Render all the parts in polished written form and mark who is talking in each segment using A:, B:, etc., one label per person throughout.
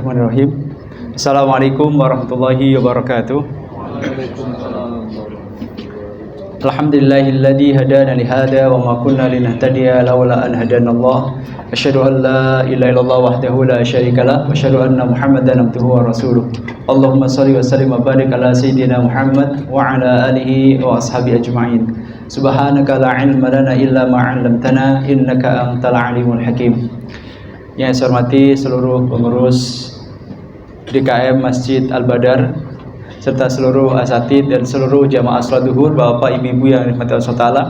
A: Bismillahirrahmanirrahim. Assalamualaikum warahmatullahi wabarakatuh. Alhamdulillahilladzi hadana li hada wa ma kunna linahtadiya laula an hadana Allah. Asyhadu an la ilaha illallah wahdahu la syarika lah wa asyhadu anna Muhammadan abduhu wa rasuluh. Allahumma shalli wa sallim wa barik ala sayyidina Muhammad wa ala alihi wa ashabihi ajma'in. Subhanaka la ilma lana illa ma 'allamtana innaka antal alimul hakim. Yang saya hormati seluruh pengurus DKM Masjid Al-Badar serta seluruh asatid dan seluruh jamaah salat zuhur, bapak ibu-ibu yang dirahmati Allah Taala.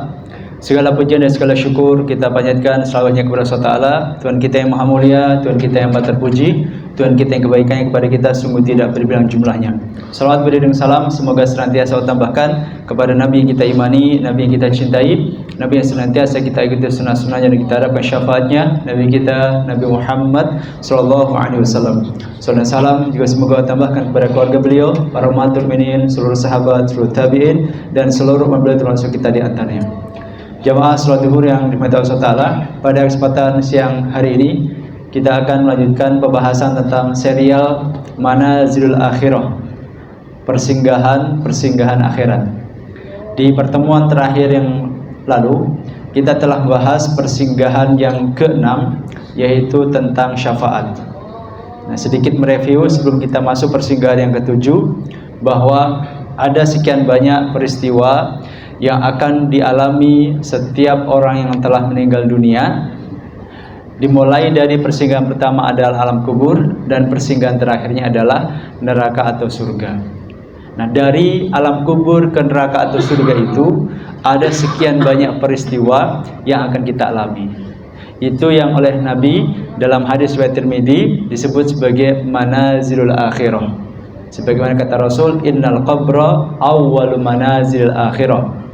A: Segala pujian dan segala syukur kita panjatkan selawatnya kepada Allah Taala, Tuhan kita yang maha mulia, Tuhan kita yang maha terpuji, Tuhan kita yang kebaikannya kepada kita sungguh tidak terbilang jumlahnya. Salawat beriring salam semoga senantiasa Allah tambahkan kepada Nabi yang kita imani, Nabi yang kita cintai, Nabi yang senantiasa kita ikuti sunnah-sunnahnya dan kita harapkan syafaatnya, Nabi kita Nabi Muhammad sallallahu alaihi wasallam. Salam salam juga semoga Allah tambahkan kepada keluarga beliau, para umatul mukminin, seluruh sahabat, seluruh tabi'in dan seluruh umat beliau termasuk kita di antaranya. Jamaah salat zuhur yang dirahmati Allah Taala, pada kesempatan siang hari ini kita akan melanjutkan pembahasan tentang serial Manazilul Akhirah, persinggahan akhirat. Di pertemuan terakhir yang lalu kita telah membahas persinggahan yang ke-6, yaitu tentang syafaat. Nah, sedikit mereview sebelum kita masuk persinggahan yang ke-7, bahwa ada sekian banyak peristiwa yang akan dialami setiap orang yang telah meninggal dunia. Dimulai dari persinggahan pertama adalah alam kubur dan persinggahan terakhirnya adalah neraka atau surga. Nah, dari alam kubur ke neraka atau surga itu ada sekian banyak peristiwa yang akan kita alami. Itu yang oleh Nabi dalam hadis riwayat Tirmidzi disebut sebagai manazilul akhirah. Sebagaimana kata Rasul, innal qabra awwalu manazilil akhirah.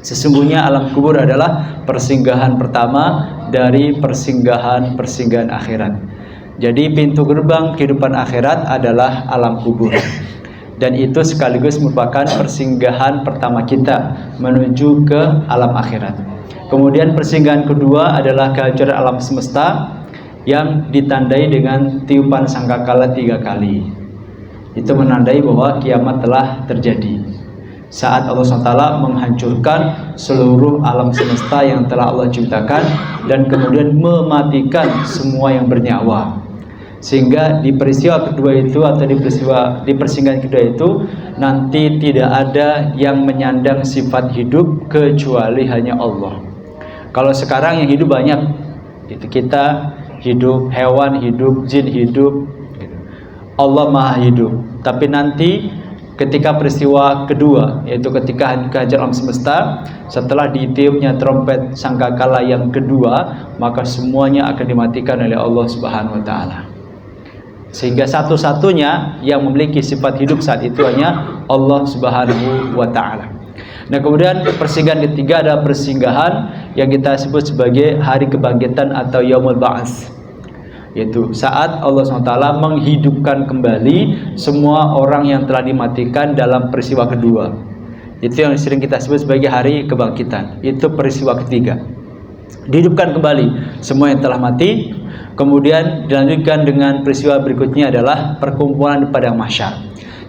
A: Sesungguhnya alam kubur adalah persinggahan pertama dari persinggahan akhirat. Jadi pintu gerbang kehidupan akhirat adalah alam kubur. Dan itu sekaligus merupakan persinggahan pertama kita menuju ke alam akhirat. Kemudian persinggahan kedua adalah kehancuran alam semesta yang ditandai dengan tiupan sangkakala 3 kali. Itu menandai bahwa kiamat telah terjadi. Saat Allah SWT menghancurkan seluruh alam semesta yang telah Allah ciptakan dan kemudian mematikan semua yang bernyawa, sehingga di peristiwa kedua itu atau di persinggahan kedua itu nanti tidak ada yang menyandang sifat hidup kecuali hanya Allah. Kalau sekarang yang hidup banyak, itu kita hidup, hewan hidup, jin hidup, Allah maha hidup. Tapi nanti ketika peristiwa kedua, yaitu ketika kehancuran alam semesta, setelah ditiupnya trompet sangkakala yang kedua, maka semuanya akan dimatikan oleh Allah Subhanahu wa taala. Sehingga satu-satunya yang memiliki sifat hidup saat itu hanya Allah Subhanahu wa taala. Nah, kemudian persinggahan ketiga adalah persinggahan yang kita sebut sebagai hari kebangkitan atau Yaumul Ba'ats. Yaitu saat Allah SWT menghidupkan kembali semua orang yang telah dimatikan dalam peristiwa kedua. Itu yang sering kita sebut sebagai hari kebangkitan. Itu peristiwa ketiga. Dihidupkan kembali semua yang telah mati. Kemudian dilanjutkan dengan peristiwa berikutnya adalah perkumpulan di padang mahsyar.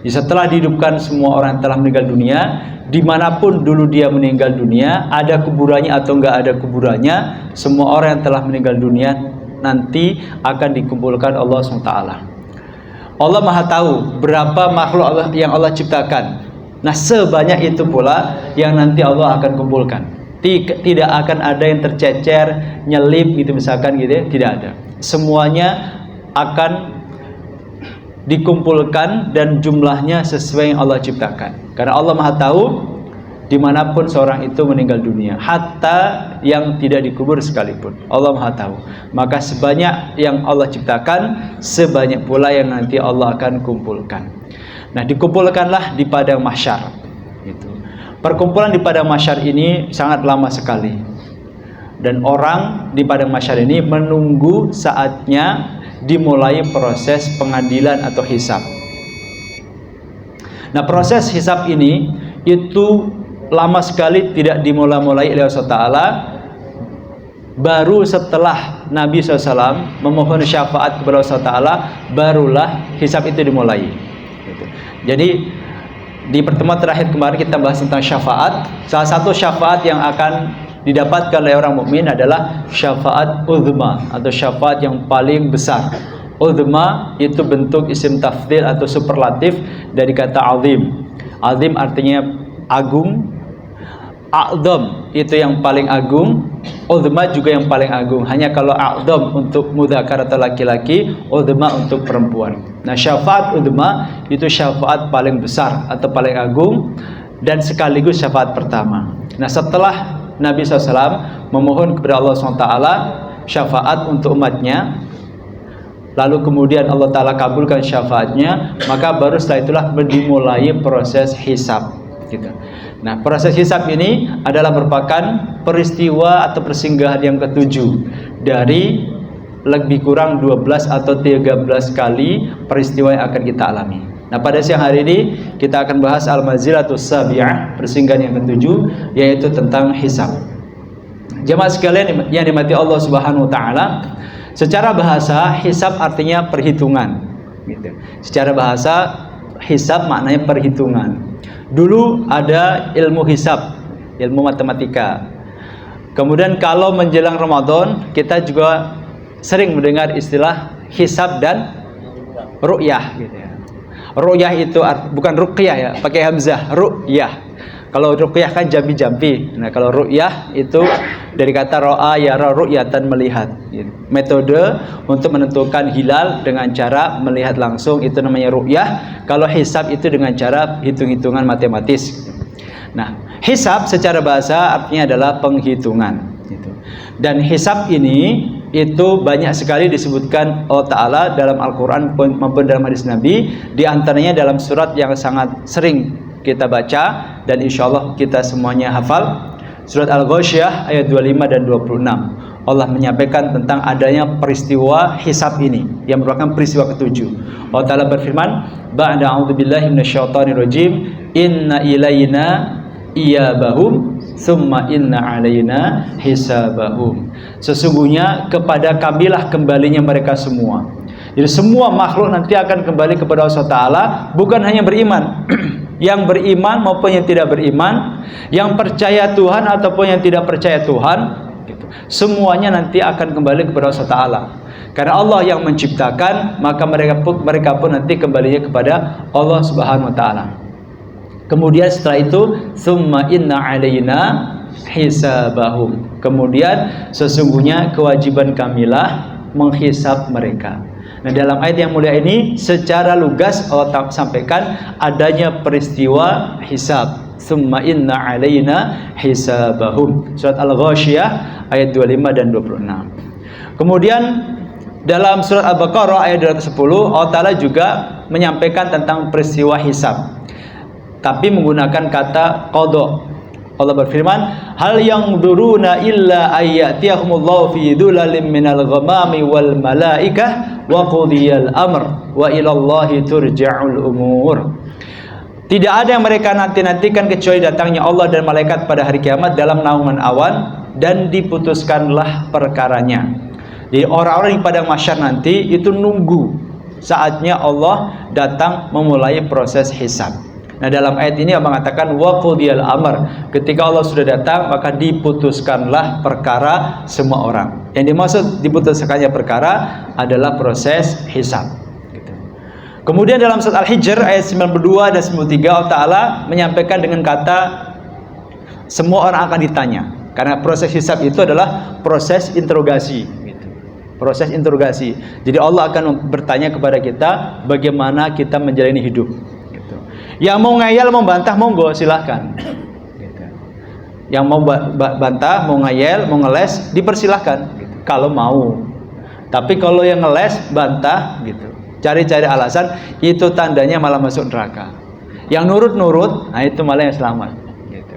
A: Jadi setelah dihidupkan semua orang yang telah meninggal dunia, dimanapun dulu dia meninggal dunia, ada kuburannya atau enggak ada kuburannya, semua orang yang telah meninggal dunia nanti akan dikumpulkan Allah SWT. Allah maha tahu berapa makhluk Allah yang Allah ciptakan. Nah, sebanyak itu pula yang nanti Allah akan kumpulkan. Tidak akan ada yang tercecer, nyelip gitu misalkan gitu ya, tidak ada. Semuanya akan dikumpulkan dan jumlahnya sesuai yang Allah ciptakan. Karena Allah maha tahu dimanapun seorang itu meninggal dunia, hatta yang tidak dikubur sekalipun, Allah maha tahu. Maka sebanyak yang Allah ciptakan, sebanyak pula yang nanti Allah akan kumpulkan. Nah, dikumpulkanlah di padang mahsyar. Gitu. Perkumpulan di padang mahsyar ini sangat lama sekali, dan orang di padang mahsyar ini menunggu saatnya dimulai proses pengadilan atau hisab. Nah, proses hisab ini itu lama sekali tidak dimulai oleh Allah Taala baru setelah Nabi SAW memohon syafaat kepada Allah Taala, barulah hisab itu dimulai. Gitu. Jadi di pertemuan terakhir kemarin kita bahas tentang syafaat. Salah satu syafaat yang akan didapatkan oleh orang mukmin adalah syafaat uzma atau syafaat yang paling besar. Uzma itu bentuk isim tafdhil atau superlatif dari kata azim. Azim artinya agung. A'zam itu yang paling agung, uzma juga yang paling agung. Hanya kalau a'zam untuk mudzakkar atau laki-laki, uzma untuk perempuan. Nah, syafaat uzma itu syafaat paling besar atau paling agung dan sekaligus syafaat pertama. Nah, setelah Nabi SAW memohon kepada Allah SWT syafaat untuk umatnya, lalu kemudian Allah Ta'ala kabulkan syafaatnya, maka baru setelah itulah dimulai proses hisab gitu. Nah, proses hisab ini adalah merupakan peristiwa atau persinggahan yang ketujuh dari lebih kurang 12 atau 13 kali peristiwa yang akan kita alami. Nah, pada siang hari ini kita akan bahas al-manzilatus sabi'ah, persinggahan yang ketujuh, yaitu tentang hisab. Jemaah sekalian yang dimati Allah Subhanahu wa taala, secara bahasa hisab artinya perhitungan gitu. Secara bahasa hisab maknanya perhitungan. Dulu ada ilmu hisab, ilmu matematika. Kemudian kalau menjelang Ramadan, kita juga sering mendengar istilah hisab dan ru'yah gitu ya. Ru'yah itu bukan ruqyah ya, pakai hamzah, ru'yah. Kalau ruqyah kan jambi-jambi. Nah, kalau ru'yah itu dari kata ra'a yara ru'yatan, melihat. Metode untuk menentukan hilal dengan cara melihat langsung itu namanya ru'yah. Kalau hisab itu dengan cara hitung-hitungan matematis. Nah, hisab secara bahasa artinya adalah penghitungan. Dan hisab ini itu banyak sekali disebutkan Allah Ta'ala dalam Al-Quran maupun dalam hadis Nabi. Di antaranya dalam surat yang sangat sering kita baca dan insya Allah kita semuanya hafal, surat Al-Ghasyiyah ayat 25 dan 26. Allah menyampaikan tentang adanya peristiwa hisab ini yang merupakan peristiwa ketujuh. Allah Ta'ala berfirman, ba'da a'udzubillahi minasyaitonirrajim, inna ilayna iyabahum summa inna alaina hisabahum. Sesungguhnya kepada kamilah kembalinya mereka semua. Jadi semua makhluk nanti akan kembali kepada Allah Ta'ala, bukan hanya beriman. Yang beriman maupun yang tidak beriman, yang percaya Tuhan ataupun yang tidak percaya Tuhan gitu. Semuanya nanti akan kembali kepada Allah Ta'ala. Karena Allah yang menciptakan, maka mereka pun nanti kembalinya kepada Allah Subhanahu wa taala. Kemudian setelah itu summa inna alaina hisabahum. Kemudian sesungguhnya kewajiban kamilah menghisab mereka. Nah, dalam ayat yang mulia ini secara lugas Allah sampaikan adanya peristiwa hisab. Summa inna alaina hisabahum. Surat Al-Ghasyiyah ayat 25 dan 26. Kemudian dalam surat Al-Baqarah ayat 210 Allah Ta'ala juga menyampaikan tentang peristiwa hisab, tapi menggunakan kata qada. Allah berfirman, hal yanzuruna illa ayyatiyahumullahu fi dhulalin minal ghamami wal malaikah wa qudiyal amr wa ilallahi turja'ul umur. Tidak ada yang mereka nanti-nantikan kecuali datangnya Allah dan malaikat pada hari kiamat dalam naungan awan dan diputuskanlah perkaranya. Jadi orang-orang di padang mahsyar nanti itu nunggu saatnya Allah datang memulai proses hisab. Nah, dalam ayat ini Allah mengatakan wa qudiyal amr. Ketika Allah sudah datang, maka diputuskanlah perkara semua orang. Yang dimaksud diputuskannya perkara adalah proses hisab. Gitu. Kemudian dalam surat Al-Hijr ayat 92 dan 93 Allah Ta'ala menyampaikan dengan kata semua orang akan ditanya. Karena proses hisab itu adalah proses interogasi. Gitu. Proses interogasi. Jadi Allah akan bertanya kepada kita bagaimana kita menjalani hidup. Yang mau ngayal, mau bantah, monggo silahkan. Gitu. Yang mau bantah, mau ngayal, mau ngeles, dipersilahkan. Gitu. Kalau mau. Tapi kalau yang ngeles, bantah, gitu, cari-cari alasan, itu tandanya malah masuk neraka. Yang nurut-nurut, nah itu malah yang selamat. Gitu.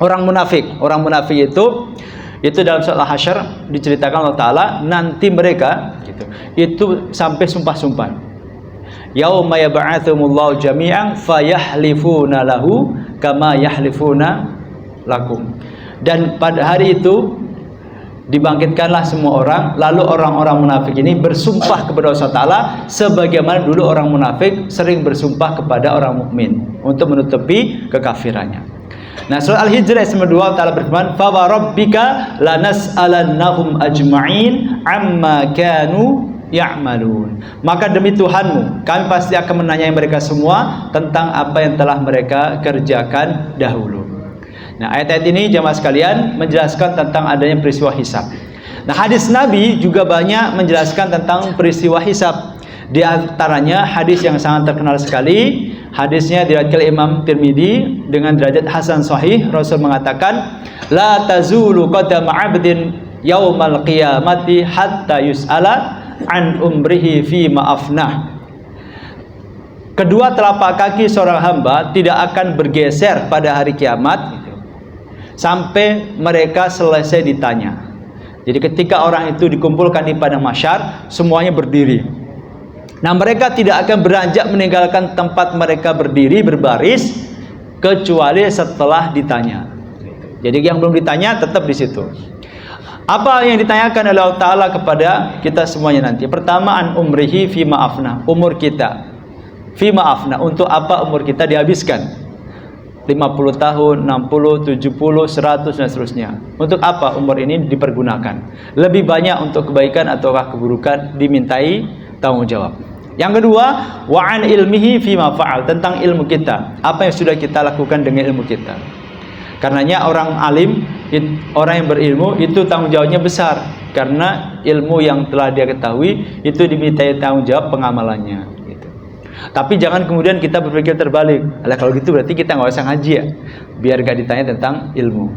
A: Orang munafik itu dalam surat Al-Hasyr diceritakan Allah Ta'ala nanti mereka, gitu, itu sampai sumpah-sumpah. Yauma yab'atsumullahu jami'an fayahlifuna lahu kama yahlifuna lakum. Dan pada hari itu Dibangkitkanlah semua orang, lalu orang-orang munafik ini bersumpah kepada Allah Taala sebagaimana dulu orang munafik sering bersumpah kepada orang mukmin untuk menutupi kekafirannya. Nah, surah Al-Hijr ayat 2 Allah Taala berfirman, "Fa wa rabbika lanas'alannahum ajma'in amma kanu ya'malun." Maka demi Tuhanmu, kami pasti akan menanyai mereka semua tentang apa yang telah mereka kerjakan dahulu. Nah, ayat-ayat ini jamaah sekalian menjelaskan tentang adanya peristiwa hisab. Nah, hadis Nabi juga banyak menjelaskan tentang peristiwa hisab. Di antaranya hadis yang sangat terkenal sekali, hadisnya diriwayatkan Imam Tirmidzi dengan derajat hasan sahih. Rasul mengatakan, "La tazulu qadama 'abdin yaumal qiyamati hatta yus'ala an umrihi fi ma'afnah." Kedua telapak kaki seorang hamba tidak akan bergeser pada hari kiamat sampai mereka selesai ditanya. Jadi ketika orang itu dikumpulkan di padang mahsyar, semuanya berdiri. Nah, mereka tidak akan beranjak meninggalkan tempat mereka berdiri berbaris kecuali setelah ditanya. Jadi yang belum ditanya tetap di situ. Apa yang ditanyakan oleh Allah Ta'ala kepada kita semuanya nanti? Pertama, an umrihi fi ma'afna, umur kita. Fi ma'afna, untuk apa umur kita dihabiskan? 50 tahun, 60, 70, 100 dan seterusnya. Untuk apa umur ini dipergunakan? Lebih banyak untuk kebaikan ataukah keburukan, dimintai tanggung jawab. Yang kedua, wa an ilmihi fima fa'al, tentang ilmu kita. Apa yang sudah kita lakukan dengan ilmu kita? Karenanya orang alim, orang yang berilmu itu tanggung jawabnya besar, karena ilmu yang telah dia ketahui itu dimintai tanggung jawab pengamalannya. Tapi jangan kemudian kita berpikir terbalik. Alah, kalau gitu berarti kita nggak usah ngaji ya, biar gak ditanya tentang ilmu.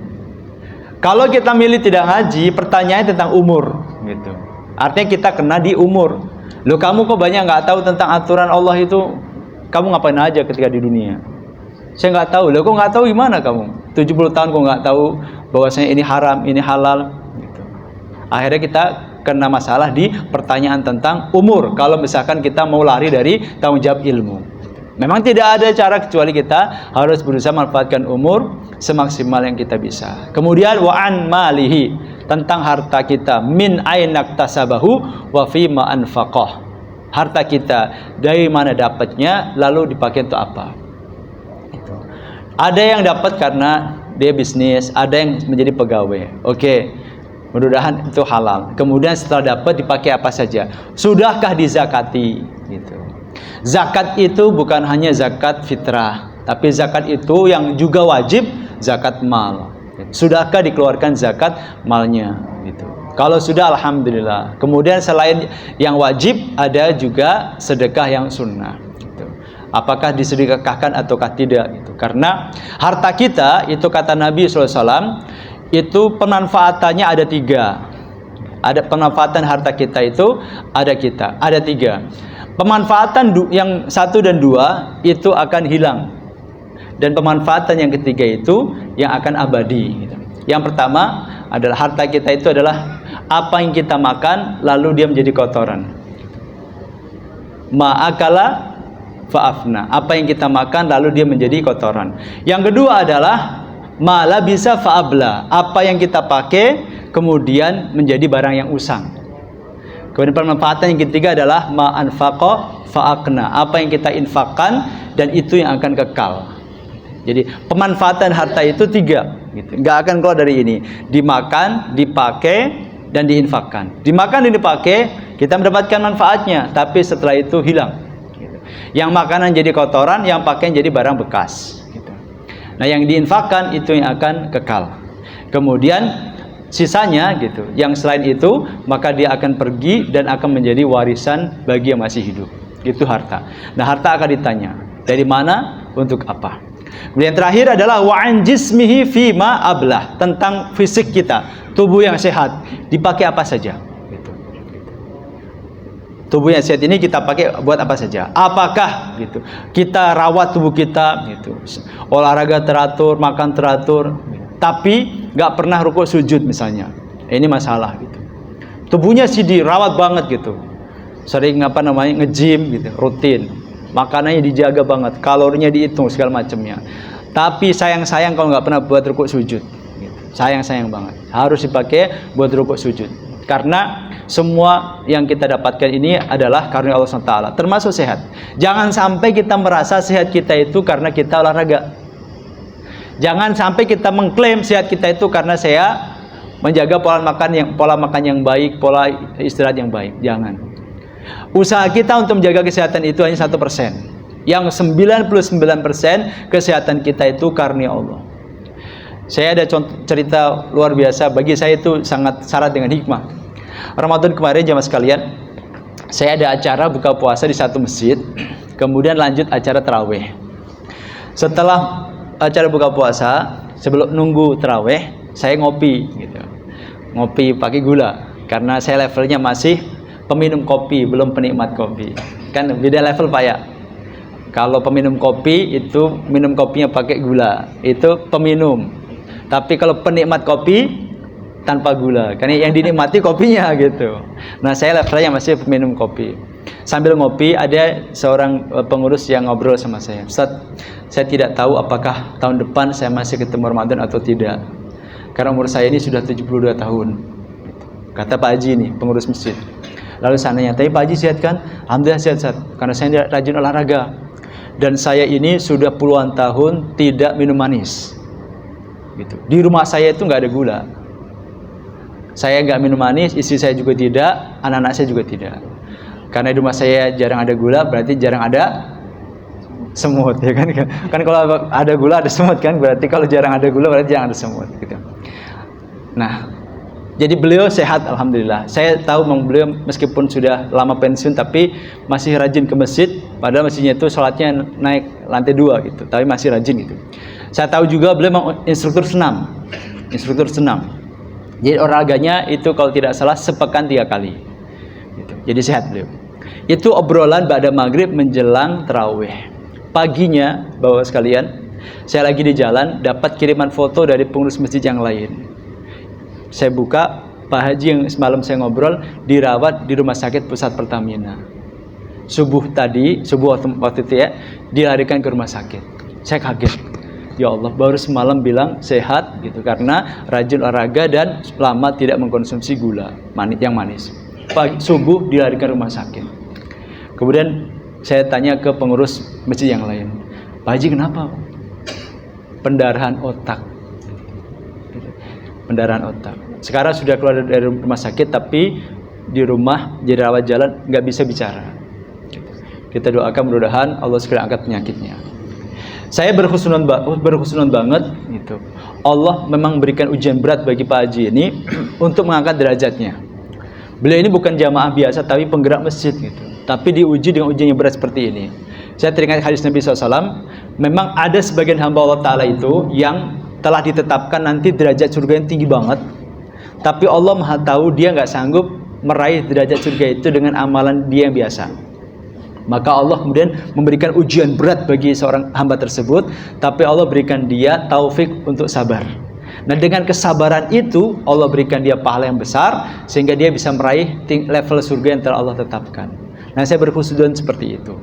A: Kalau kita milih tidak ngaji, pertanyaannya tentang umur, gitu. Artinya kita kena di umur. Loh, kamu kok banyak nggak tahu tentang aturan Allah itu? Kamu ngapain aja ketika di dunia? Saya nggak tahu. Loh, kok nggak tahu gimana kamu? 70 tahun kok nggak tahu bahwasanya ini haram, ini halal, gitu. Akhirnya kita kena masalah di pertanyaan tentang umur kalau misalkan kita mau lari dari tanggung jawab ilmu. Memang tidak ada cara kecuali kita harus berusaha manfaatkan umur semaksimal yang kita bisa. Kemudian wa an malihi, tentang harta kita, min ainak tasabahu wa fi ma anfaqah. Harta kita dari mana dapatnya, lalu dipakai untuk apa? Itu. Ada yang dapat karena dia bisnis, ada yang menjadi pegawai. Oke. Mudah-mudahan itu halal. Kemudian setelah dapat dipakai apa saja? Sudahkah dizakati? Gitu. Zakat itu bukan hanya zakat fitrah, tapi zakat itu yang juga wajib zakat mal. Sudahkah dikeluarkan zakat malnya? Gitu. Kalau sudah, alhamdulillah. Kemudian selain yang wajib ada juga sedekah yang sunnah. Gitu. Apakah disedekahkan ataukah tidak? Gitu. Karena harta kita itu kata Nabi SAW, itu pemanfaatannya ada 3. Ada pemanfaatan harta kita itu ada 3. Pemanfaatan yang 1 dan 2 itu akan hilang, dan pemanfaatan yang ketiga itu yang akan abadi. Yang pertama adalah harta kita itu adalah apa yang kita makan lalu dia menjadi kotoran. Ma'akala fa'afna, apa yang kita makan lalu dia menjadi kotoran. Yang kedua adalah mala bisa fa'abla, apa yang kita pakai kemudian menjadi barang yang usang. Kemudian pemanfaatan yang ketiga adalah ma'anfaqa fa'akna, apa yang kita infakkan dan itu yang akan kekal. Jadi pemanfaatan harta itu 3, gitu. Nggak akan keluar dari ini. Dimakan, dipakai, dan diinfakkan. Dimakan dan dipakai, kita mendapatkan manfaatnya, tapi setelah itu hilang. Gitu. Yang makanan jadi kotoran, yang pakaian jadi barang bekas. Nah, yang diinfakkan itu yang akan kekal. Kemudian sisanya gitu, yang selain itu maka dia akan pergi dan akan menjadi warisan bagi yang masih hidup. Itu harta. Nah, harta akan ditanya, dari mana, untuk apa? Kemudian terakhir adalah wa'an jismihi fima ablah, tentang fisik kita, tubuh yang sehat, dipakai apa saja. Tubuh yang sehat ini kita pakai buat apa saja? Apakah gitu kita rawat tubuh kita gitu, olahraga teratur, makan teratur, tapi nggak pernah rukuk sujud misalnya, ini masalah gitu. Tubuhnya sih dirawat banget gitu, sering nge-gym gitu, rutin, makanannya dijaga banget, kalorinya dihitung segala macamnya, tapi sayang kalau nggak pernah buat rukuk sujud gitu. sayang banget. Harus dipakai buat rukuk sujud. Karena semua yang kita dapatkan ini adalah karunia Allah SWT, termasuk sehat. Jangan sampai kita merasa sehat kita itu karena kita olahraga. Jangan sampai kita mengklaim sehat kita itu karena saya menjaga pola makan yang baik, pola istirahat yang baik. Jangan. Usaha kita untuk menjaga kesehatan itu hanya 1%. Yang 99% kesehatan kita itu karunia Allah. Saya ada cerita luar biasa, bagi saya itu sangat syarat dengan hikmah. Ramadan kemarin jamaah sekalian, saya ada acara buka puasa di satu masjid, kemudian lanjut acara tarawih. Setelah acara buka puasa, sebelum nunggu tarawih, saya ngopi gitu. Ngopi pakai gula, karena saya levelnya masih peminum kopi, belum penikmat kopi. Kan beda level Pak ya. Kalau peminum kopi itu minum kopinya pakai gula, itu peminum. Tapi kalau penikmat kopi tanpa gula, karena yang dinikmati kopinya gitu. Nah, saya levelnya masih peminum kopi. Sambil ngopi, ada seorang pengurus yang ngobrol sama saya. Ustaz, saya tidak tahu apakah tahun depan saya masih ketemu Ramadan atau tidak. Karena umur saya ini sudah 72 tahun. Kata Pak Haji ini, pengurus masjid. Lalu sananya, tapi Pak Haji sehat kan? Alhamdulillah sehat. Karena saya rajin olahraga. Dan saya ini sudah puluhan tahun tidak minum manis. Gitu. Di rumah saya itu nggak ada gula. Saya nggak minum manis, istri saya juga tidak, anak-anak saya juga tidak. Karena di rumah saya jarang ada gula, berarti jarang ada semut, ya kan? Kan kalau ada gula ada semut kan, berarti kalau jarang ada gula berarti jarang ada semut. Gitu. Nah, jadi beliau sehat, alhamdulillah. Saya tahu memang beliau meskipun sudah lama pensiun, tapi masih rajin ke masjid. Padahal masjidnya itu sholatnya naik lantai 2 gitu, tapi masih rajin gitu. Saya tahu juga beliau memang instruktur senam. Jadi olahraganya itu kalau tidak salah sepekan 3 kali. Gitu. Jadi sehat beliau. Itu obrolan ba'da maghrib menjelang tarawih. Paginya, bapak sekalian, saya lagi di jalan dapat kiriman foto dari pengurus masjid yang lain. Saya buka, Pak Haji yang semalam saya ngobrol dirawat di rumah sakit pusat Pertamina. Subuh waktu itu ya, dilarikan ke rumah sakit. Saya kaget. Ya Allah, baru semalam bilang sehat gitu karena rajin olahraga dan lama tidak mengkonsumsi gula yang manis. Pagi subuh dilarikan rumah sakit. Kemudian saya tanya ke pengurus masjid yang lain, Pak Haji kenapa? Pendarahan otak. Sekarang sudah keluar dari rumah sakit, tapi di rumah jadi rawat jalan, nggak bisa bicara. Kita doakan mudah-mudahan Allah segera angkat penyakitnya. Saya berkhusnudon banget gitu. Allah memang berikan ujian berat bagi Pak Haji ini untuk mengangkat derajatnya. Beliau ini bukan jamaah biasa tapi penggerak masjid gitu. Tapi diuji dengan ujian yang berat seperti ini. Saya teringat hadis Nabi SAW, memang ada sebagian hamba Allah Ta'ala itu yang telah ditetapkan nanti derajat surga yang tinggi banget. Tapi Allah Maha tahu dia nggak sanggup meraih derajat surga itu dengan amalan dia yang biasa. Maka Allah kemudian memberikan ujian berat bagi seorang hamba tersebut, tapi Allah berikan dia taufik untuk sabar. Nah, dengan kesabaran itu Allah berikan dia pahala yang besar sehingga dia bisa meraih level surga yang telah Allah tetapkan. Nah, saya berkhusnudon seperti itu.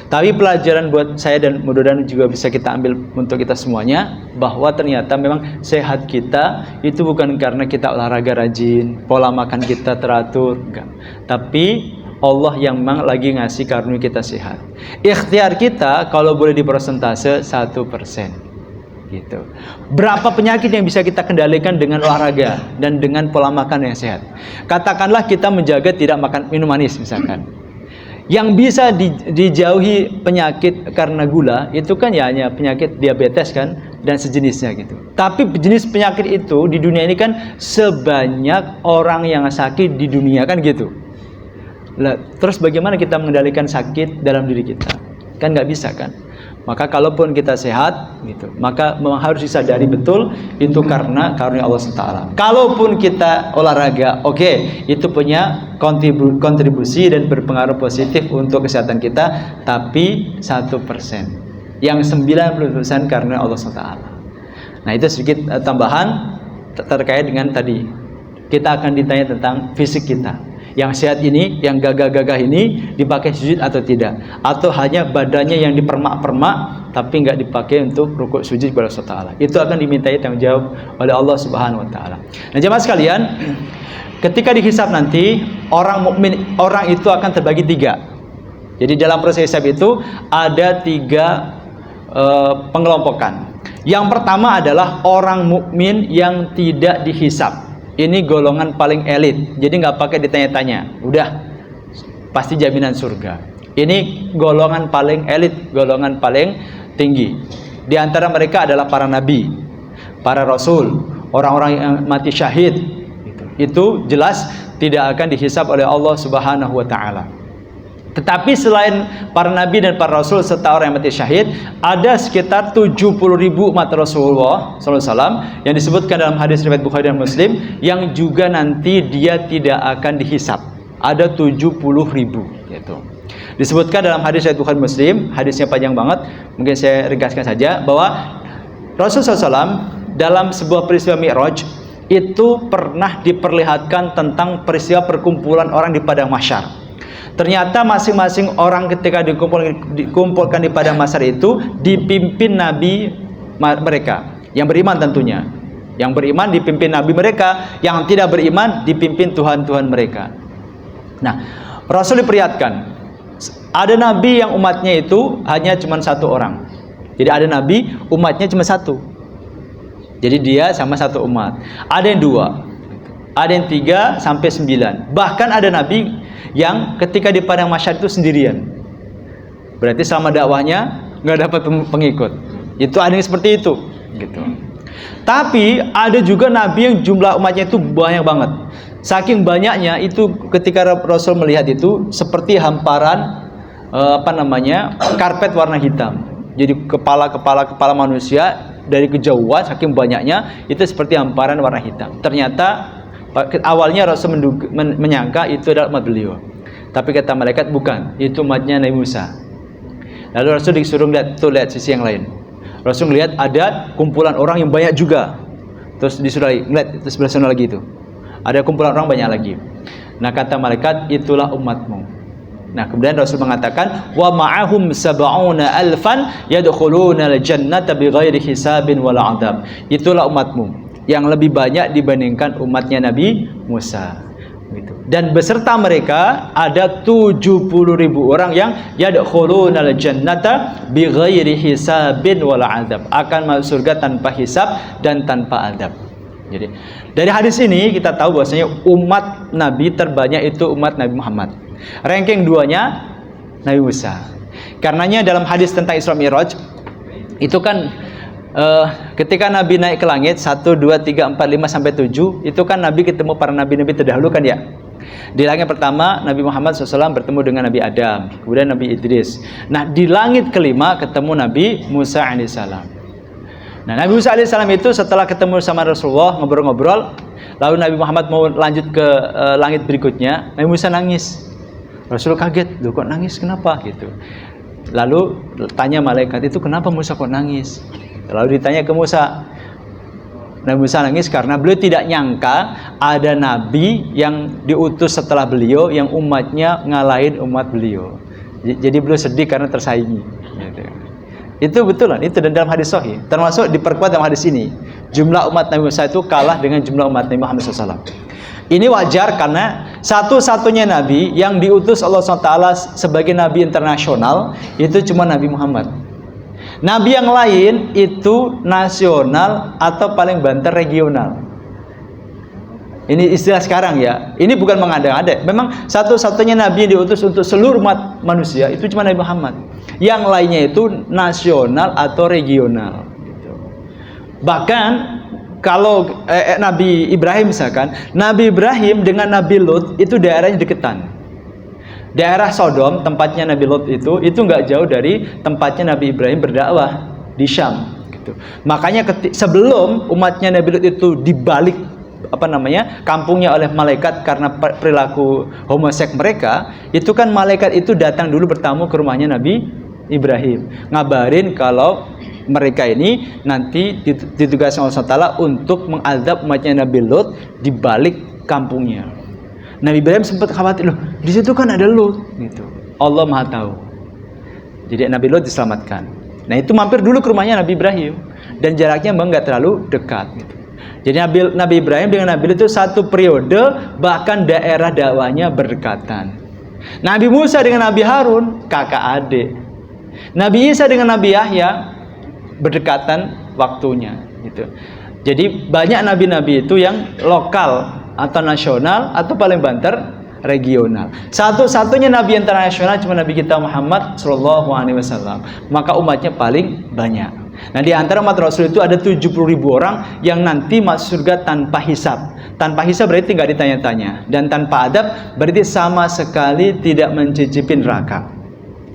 A: Tapi pelajaran buat saya dan mudah-mudahan juga bisa kita ambil untuk kita semuanya, bahwa ternyata memang sehat kita itu bukan karena kita olahraga rajin, pola makan kita teratur, enggak. Tapi Allah yang memang lagi ngasih karunia kita sehat. Ikhtiar kita kalau boleh dipersentase 1%. Gitu. Berapa penyakit yang bisa kita kendalikan dengan olahraga dan dengan pola makan yang sehat? Katakanlah kita menjaga tidak minum manis misalkan. Yang bisa dijauhi penyakit karena gula itu kan ya hanya penyakit diabetes kan dan sejenisnya gitu. Tapi jenis penyakit itu di dunia ini kan sebanyak orang yang sakit di dunia kan gitu. Lah, terus bagaimana kita mengendalikan sakit dalam diri kita? Kan nggak bisa kan? Maka kalaupun kita sehat gitu, maka memang harus disadari betul itu karena karunia Allah SWT. Kalaupun kita olahraga, oke, itu punya kontribusi dan berpengaruh positif untuk kesehatan kita, tapi 1%. Yang 90% karena Allah SWT. Nah, itu sedikit tambahan terkait dengan tadi. Kita akan ditanya tentang fisik kita. Yang sehat ini, yang gagah-gagah ini dipakai sujud atau tidak? Atau hanya badannya yang dipermak-permak tapi nggak dipakai untuk rukuk sujud kepada Allah Taala? Itu akan dimintai tanggung jawab oleh Allah Subhanahu Wa Taala. Nah, jemaah sekalian, ketika dihisab nanti orang mukmin, orang itu akan terbagi 3. Jadi dalam proses hisab itu ada 3 pengelompokan. Yang pertama adalah orang mukmin yang tidak dihisab. Ini golongan paling elit, jadi nggak pakai ditanya-tanya, udah pasti jaminan surga. Ini golongan paling elit, golongan paling tinggi. Di antara mereka adalah para nabi, para rasul, orang-orang yang mati syahid. Itu jelas tidak akan dihisab oleh Allah Subhanahu wa Ta'ala. Tetapi selain para nabi dan para rasul serta orang yang mati syahid, ada sekitar 70.000 umat Rasulullah SAW yang disebutkan dalam hadis riwayat Bukhari dan Muslim, yang juga nanti dia tidak akan dihisab. Ada 70.000 gitu. Disebutkan dalam hadis riwayat Bukhari Muslim, hadisnya panjang banget, mungkin saya ringkaskan saja, bahwa Rasulullah SAW dalam sebuah peristiwa Mi'raj itu pernah diperlihatkan tentang peristiwa perkumpulan orang di padang mahsyar. Ternyata masing-masing orang ketika dikumpulkan di padang mahsyar itu dipimpin nabi mereka yang beriman tentunya. Yang beriman dipimpin nabi mereka, yang tidak beriman dipimpin Tuhan-Tuhan mereka. Nah, Rasul diperlihatkan ada nabi yang umatnya itu hanya cuma 1 orang. Jadi ada nabi umatnya cuma 1. Jadi dia sama 1 umat. Ada yang 2, ada yang 3 sampai 9. Bahkan ada nabi yang ketika di padang mahsyar itu sendirian. Berarti selama dakwahnya nggak dapat pengikut. Itu ada yang seperti itu, gitu. Tapi ada juga nabi yang jumlah umatnya itu banyak banget. Saking banyaknya itu ketika Rasul melihat itu seperti hamparan karpet warna hitam. Jadi kepala manusia dari kejauhan saking banyaknya itu seperti hamparan warna hitam. Ternyata awalnya Rasul menyangka itu adalah umat beliau, tapi kata malaikat bukan, itu umatnya Nabi Musa. Lalu Rasul disuruh lihat sisi yang lain. Rasul melihat ada kumpulan orang yang banyak juga. Terus disuruh lihat sebelah sana lagi itu, ada kumpulan orang banyak lagi. Nah, kata malaikat itulah umatmu. Nah, kemudian Rasul mengatakan wa ma'ahum sab'una alfan yadkhuluna al-jannata bighairi hisabin wala 'adzab. Itulah umatmu yang lebih banyak dibandingkan umatnya Nabi Musa, gitu. Dan beserta mereka ada 70.000 orang yang yadkhulunal jannata bighairi hisabin wala 'adzab, akan masuk surga tanpa hisab dan tanpa adab. Jadi dari hadis ini kita tahu bahwasanya umat Nabi terbanyak itu umat Nabi Muhammad. Ranking 2-nya Nabi Musa. Karenanya dalam hadis tentang Isra Mi'raj itu kan ketika Nabi naik ke langit 1, 2, 3, 4, 5 sampai 7, itu kan Nabi ketemu para nabi-nabi terdahulu kan ya. Di langit pertama Nabi Muhammad SAW bertemu dengan Nabi Adam, kemudian Nabi Idris. Nah, di langit kelima ketemu Nabi Musa alaihissalam. Nah, Nabi Musa alaihissalam itu setelah ketemu sama Rasulullah ngobrol-ngobrol, lalu Nabi Muhammad mau lanjut ke langit berikutnya, Nabi Musa nangis. Rasul kaget, loh kok nangis, kenapa gitu. Lalu tanya malaikat itu, kenapa Musa kok nangis? Lalu ditanya ke Musa. Nabi Musa nangis karena beliau tidak nyangka ada nabi yang diutus setelah beliau yang umatnya ngalahin umat beliau. Jadi beliau sedih karena tersaingi. Itu betulan, itu dan dalam hadis sahih, termasuk diperkuat dalam hadis ini. Jumlah umat Nabi Musa itu kalah dengan jumlah umat Nabi Muhammad SAW. Ini wajar karena satu-satunya nabi yang diutus Allah SWT sebagai nabi internasional itu cuma Nabi Muhammad. Nabi yang lain itu nasional atau paling banter regional. Ini istilah sekarang ya. Ini bukan mengada-ngada. Memang satu-satunya nabi yang diutus untuk seluruh umat manusia itu cuma Nabi Muhammad. Yang lainnya itu nasional atau regional. Bahkan kalau Nabi Ibrahim misalkan, Nabi Ibrahim dengan Nabi Lut itu daerahnya deketan. Daerah Sodom, tempatnya Nabi Lot itu nggak jauh dari tempatnya Nabi Ibrahim berdakwah di Syam. Gitu. Makanya sebelum umatnya Nabi Lot itu dibalik kampungnya oleh malaikat karena perilaku homoseks mereka, itu kan malaikat itu datang dulu bertamu ke rumahnya Nabi Ibrahim, ngabarin kalau mereka ini nanti ditugaskan Allah SWT untuk mengazab umatnya Nabi Lot di balik kampungnya. Nabi Ibrahim sempat khawatir, loh di situ kan ada Lut gitu. Allah Maha tahu. Jadi Nabi Lut diselamatkan. Nah itu mampir dulu ke rumahnya Nabi Ibrahim dan jaraknya memang nggak terlalu dekat gitu. Jadi Nabi Ibrahim dengan Nabi Lut itu satu periode, bahkan daerah dakwahnya berdekatan. Nabi Musa dengan Nabi Harun kakak adik. Nabi Isa dengan Nabi Yahya berdekatan waktunya gitu. Jadi banyak nabi-nabi itu yang lokal atau nasional atau paling banter regional. Satu-satunya nabi internasional cuma Nabi kita Muhammad Shallallahu Alaihi Wasallam. Maka umatnya paling banyak. Nah di antara umat Rasul itu ada 70.000 orang yang nanti masuk surga tanpa hisab. Tanpa hisab berarti nggak ditanya-tanya, dan tanpa adab berarti sama sekali tidak mencicipi neraka.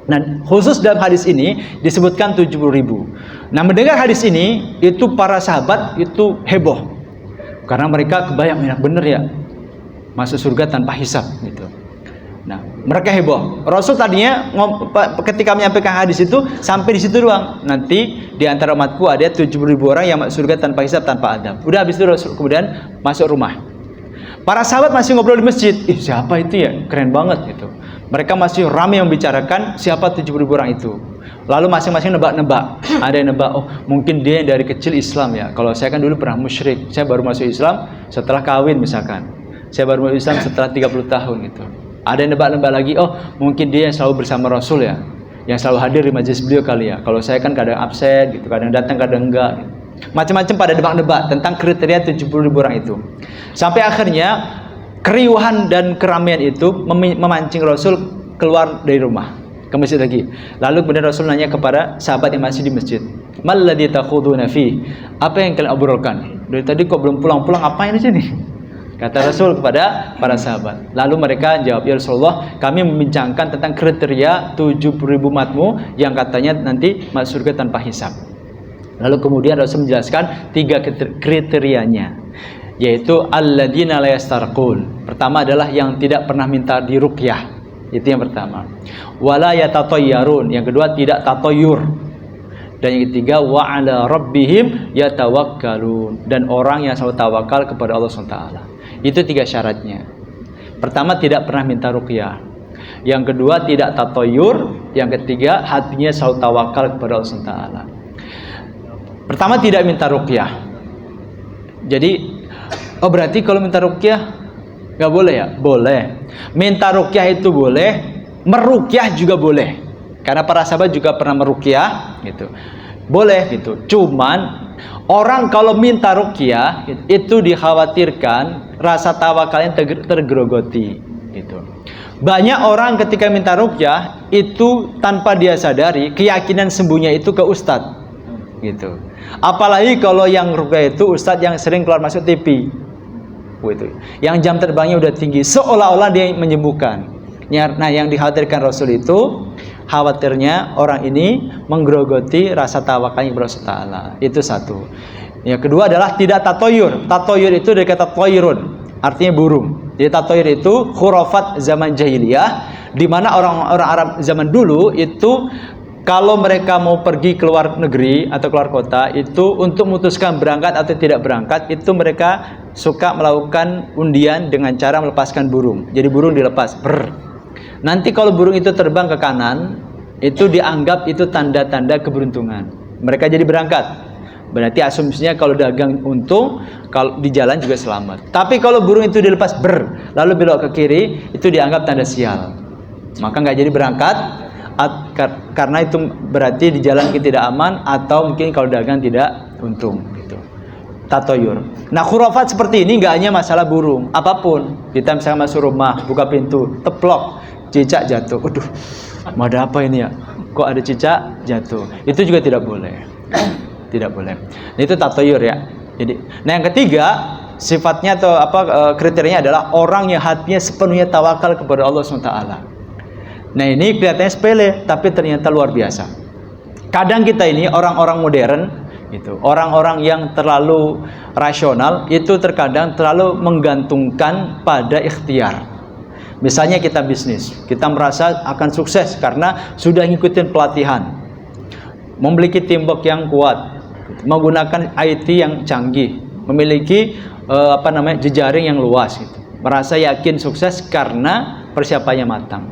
A: Nah khusus dalam hadis ini disebutkan 70.000. Nah mendengar hadis ini itu para sahabat itu heboh karena mereka kebayang enak bener ya masuk surga tanpa hisab gitu. Nah mereka heboh. Rasul tadinya ketika menyampaikan hadis itu sampai di situ doang. Nanti di antara umatku ada 70.000 orang yang masuk surga tanpa hisab, tanpa adab. Udah habis itu Rasul kemudian masuk rumah. Para sahabat masih ngobrol di masjid. Ih siapa itu ya? Keren banget gitu. Mereka masih ramai membicarakan siapa 70.000 orang itu. Lalu masing-masing nebak-nebak. Ada yang nebak, oh mungkin dia yang dari kecil Islam ya. Kalau saya kan dulu pernah musyrik. Saya baru masuk Islam setelah kawin misalkan. Saya baru masuk Islam setelah 30 tahun gitu. Ada yang nebak-nebak lagi, oh mungkin dia yang selalu bersama Rasul ya, yang selalu hadir di majelis beliau kali ya. Kalau saya kan kadang absen gitu, kadang datang, kadang enggak gitu. Macam-macam pada nebak-nebak tentang kriteria 70.000 orang itu. Sampai akhirnya keriuhan dan keramaian itu memancing Rasul keluar dari rumah ke masjid lagi. Lalu kemudian Rasul nanya kepada sahabat yang masih di masjid, "Mal ladzi takhuduna fi?" Apa yang kalian obrolkan? Dari tadi kok belum pulang-pulang, apain aja nih? Kata Rasul kepada para sahabat. Lalu mereka jawab, "Ya Rasulullah, kami membincangkan tentang kriteria 70.000 umatmu yang katanya nanti masuk surga tanpa hisab." Lalu kemudian Rasul menjelaskan 3 kriterianya, yaitu alladzina la yastarqun. Pertama adalah yang tidak pernah minta diruqyah. Itu yang pertama. Wala yatatayyarun. Yang kedua tidak tatoyur. Dan yang ketiga wa ala rabbihim yatawakkalun. Dan orang yang selalu tawakal kepada Allah SWT. Itu 3 syaratnya. Pertama tidak pernah minta ruqyah. Yang kedua tidak tatoyur. Yang ketiga hatinya selalu tawakal kepada Allah SWT. Pertama tidak minta ruqyah. Jadi oh berarti kalau minta ruqyah nggak boleh ya? Boleh. Minta ruqyah itu boleh, meruqyah juga boleh. Karena para sahabat juga pernah meruqyah gitu. Boleh gitu. Cuman orang kalau minta ruqyah itu dikhawatirkan rasa tawakalnya tergerogoti gitu. Banyak orang ketika minta ruqyah itu tanpa dia sadari keyakinan sembuhnya itu ke ustadz gitu. Apalagi kalau yang ruqyah itu ustadz yang sering keluar masuk TV gitu. Yang jam terbangnya udah tinggi seolah-olah dia menyembuhkan. Nah yang dikhawatirkan Rasul itu khawatirnya orang ini menggerogoti rasa tawakalnya kepada Allah Ta'ala. Itu satu. Yang kedua adalah tidak tatoyur. Tatoyur itu dari kata toyrun, artinya burung. Jadi tatoyur itu khurafat zaman jahiliyah, di mana orang-orang Arab zaman dulu itu kalau mereka mau pergi keluar negeri atau keluar kota itu untuk memutuskan berangkat atau tidak berangkat itu mereka suka melakukan undian dengan cara melepaskan burung. Jadi burung dilepas. Nanti kalau burung itu terbang ke kanan, itu dianggap itu tanda-tanda keberuntungan. Mereka jadi berangkat. Berarti asumsinya kalau dagang untung, kalau di jalan juga selamat. Tapi kalau burung itu dilepas lalu belok ke kiri, itu dianggap tanda sial. Maka nggak jadi berangkat, karena itu berarti di jalan kita tidak aman, atau mungkin kalau dagang tidak untung. Gitu. Tatoyur. Nah khurafat seperti ini nggak hanya masalah burung, apapun. Kita misalnya masuk rumah, buka pintu, teplok, cicak jatuh. Waduh, mau ada apa ini ya? Kok ada cicak jatuh? Itu juga tidak boleh. Tidak boleh. Nah, itu tatoyur ya. Jadi, nah yang ketiga sifatnya atau kriterianya adalah orang yang hatinya sepenuhnya tawakal kepada Allah SWT. Nah ini kelihatannya sepele, tapi ternyata luar biasa. Kadang kita ini orang-orang modern, gitu, orang-orang yang terlalu rasional itu terkadang terlalu menggantungkan pada ikhtiar. Misalnya kita bisnis, kita merasa akan sukses karena sudah ngikutin pelatihan, memiliki teamwork yang kuat, menggunakan IT yang canggih, memiliki jejaring yang luas gitu. merasa yakin sukses karena persiapannya matang.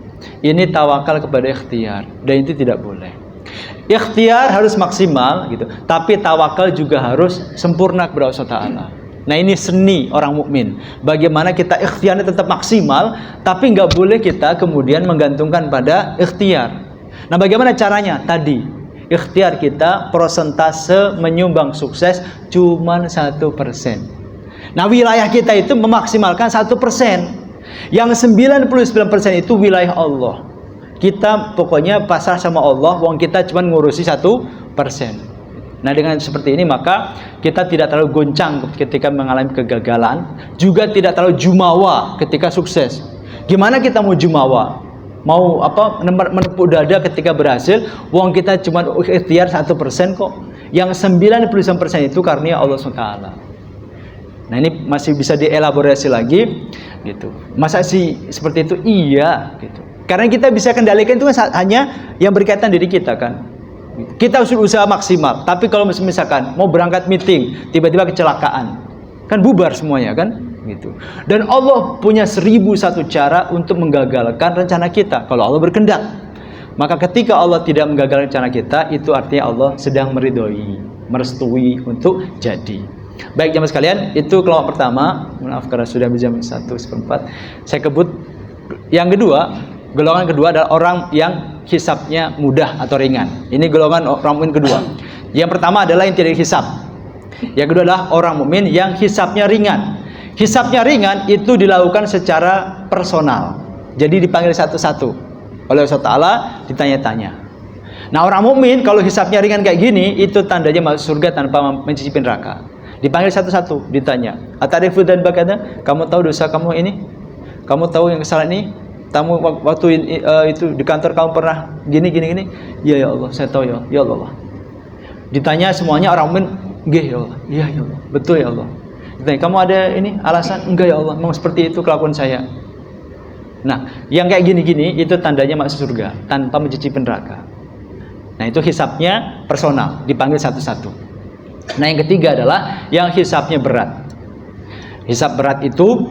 A: Ini tawakal kepada ikhtiar, dan itu tidak boleh. Ikhtiar harus maksimal gitu, tapi tawakal juga harus sempurna kepada Allah Taala. Nah, ini seni orang mukmin. Bagaimana kita ikhtiarnya tetap maksimal, tapi nggak boleh kita kemudian menggantungkan pada ikhtiar. Nah, bagaimana caranya? Tadi, ikhtiar kita persentase menyumbang sukses cuma 1%. Nah, wilayah kita itu memaksimalkan 1%. Yang 99% itu wilayah Allah. Kita pokoknya pasrah sama Allah, wong kita cuma ngurusi 1%. Nah, dengan seperti ini maka kita tidak terlalu goncang ketika mengalami kegagalan, juga tidak terlalu jumawa ketika sukses. Gimana kita mau jumawa? Mau menepuk dada ketika berhasil, wong kita cuma ikhtiar 1% kok. Yang 99% itu karunia Allah SWT. Nah, ini masih bisa dielaborasi lagi gitu. Masa sih seperti itu? Iya gitu. Karena kita bisa kendalikan itu kan hanya yang berkaitan diri kita kan. Kita harus usaha maksimal. Tapi kalau misalkan mau berangkat meeting, tiba-tiba kecelakaan, kan bubar semuanya kan? Gitu. Dan Allah punya 1001 cara untuk menggagalkan rencana kita kalau Allah berkehendak. Maka ketika Allah tidak menggagalkan rencana kita, itu artinya Allah sedang meridhoi, merestui untuk jadi. Baik jamaah sekalian, itu kelompok pertama. Maaf karena sudah jam 1:04. Saya kebut. Yang kedua, golongan kedua adalah orang yang hisabnya mudah atau ringan. Ini golongan orang mukmin kedua. Yang pertama adalah yang tidak hisab. Yang kedua adalah orang mukmin yang hisabnya ringan. Hisabnya ringan itu dilakukan secara personal. Jadi dipanggil satu-satu oleh Allah Taala, ditanya-tanya. Nah, orang mukmin kalau hisabnya ringan kayak gini, itu tandanya masuk surga tanpa mencicipi neraka. Dipanggil satu-satu, ditanya. Atarifu dan bagada, kamu tahu dosa kamu ini? Kamu tahu yang kesalahan ini? Kamu waktu itu di kantor kamu pernah gini. Ya Allah, saya tahu ya. Ya Allah. Ditanya semuanya orang mukmin, nggih ya Allah. Iya ya Allah. Betul ya Allah. Ditanya, kamu ada ini alasan? Enggak ya Allah. Memang seperti itu kelakuan saya. Nah, yang kayak gini-gini itu tandanya masuk surga tanpa mencicipi neraka. Nah, itu hisabnya personal, dipanggil satu-satu. Nah, yang ketiga adalah yang hisabnya berat. Hisab berat itu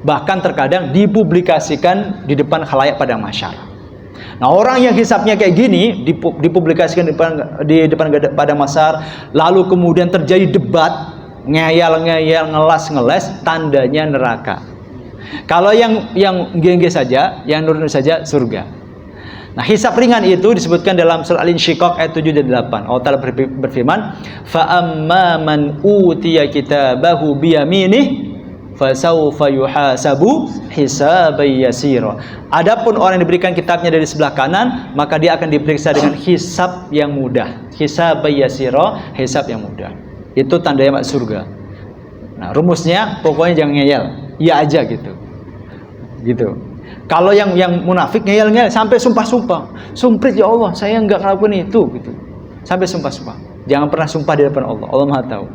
A: bahkan terkadang dipublikasikan di depan khalayak pada mahsyar. Nah, orang yang hisabnya kayak gini dipublikasikan di depan pada mahsyar, lalu kemudian terjadi debat, ngeyel-ngeyel, ngeles-ngeles, tandanya neraka. Kalau yang gengge saja, yang nurun saja surga. Nah, hisab ringan itu disebutkan dalam surah Al-Insyiqaq ayat 7 dan 8. Allah Ta'ala berfirman, "Fa amma man utiya kitabahu bi yaminih fasawfa yuhasabu hisaban yasira." Adapun orang yang diberikan kitabnya dari sebelah kanan, maka dia akan diperiksa dengan hisab yang mudah. Hisaban yasira, hisab yang mudah. Itu tandanya masuk surga. Nah, rumusnya pokoknya jangan ngeyel, iya aja gitu. Gitu. Kalau yang munafik ngeyel-ngeyel sampai sumpah-sumpah. Sumprit ya Allah, saya enggak ngelakuin itu gitu. Sampai sumpah-sumpah. Jangan pernah sumpah di depan Allah. Allah Maha tahu.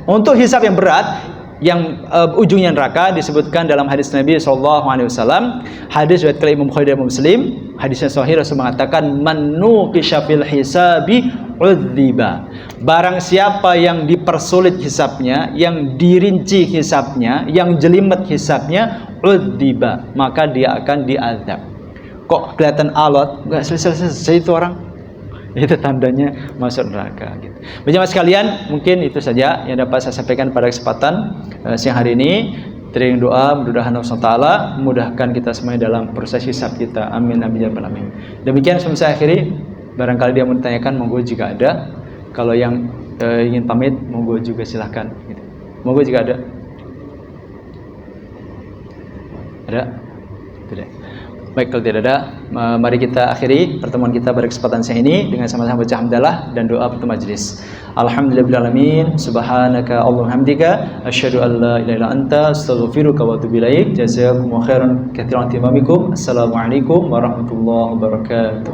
A: Untuk hisab yang berat, yang ujungnya neraka disebutkan dalam hadis Nabi SAW. Hadis riwayat Imam Bukhari dan Muslim. Hadisnya sahih, Rasul mengatakan, "Man nuqisha fil hisabi udziba." Barang siapa yang dipersulit hisabnya, yang dirinci hisabnya, yang jelimet hisabnya, udziba, maka dia akan diazab. Kok kelihatan alot, nggak selesai itu orang? Itu tandanya masuk neraka gitu. Jemaah sekalian, mungkin itu saja yang dapat saya sampaikan pada kesempatan siang hari ini. Teriring doa, mudah-mudahan Allah Taala memudahkan kita semuanya dalam proses hisab kita. Amin amin ya rabbal alamin. Demikian sebelum saya akhiri, barangkali dia mau ditanyakan, monggo jika ada. Kalau yang ingin pamit, monggo juga silahkan gitu. Monggo jika ada. Ada? Tidak. Baik, kalau tidak ada, mari kita akhiri pertemuan kita pada kesempatan siang ini dengan sama-sama baca hamdalah dan doa penutup majelis. Alhamdulillahirabbil alamin, subhanaka Allahumma hamdika, asyhadu an la ilaha illa anta, astaghfiruka wa atubu ilaik. Jazakumullahu khairan katsiran timamikum. Assalamualaikum warahmatullahi wabarakatuh.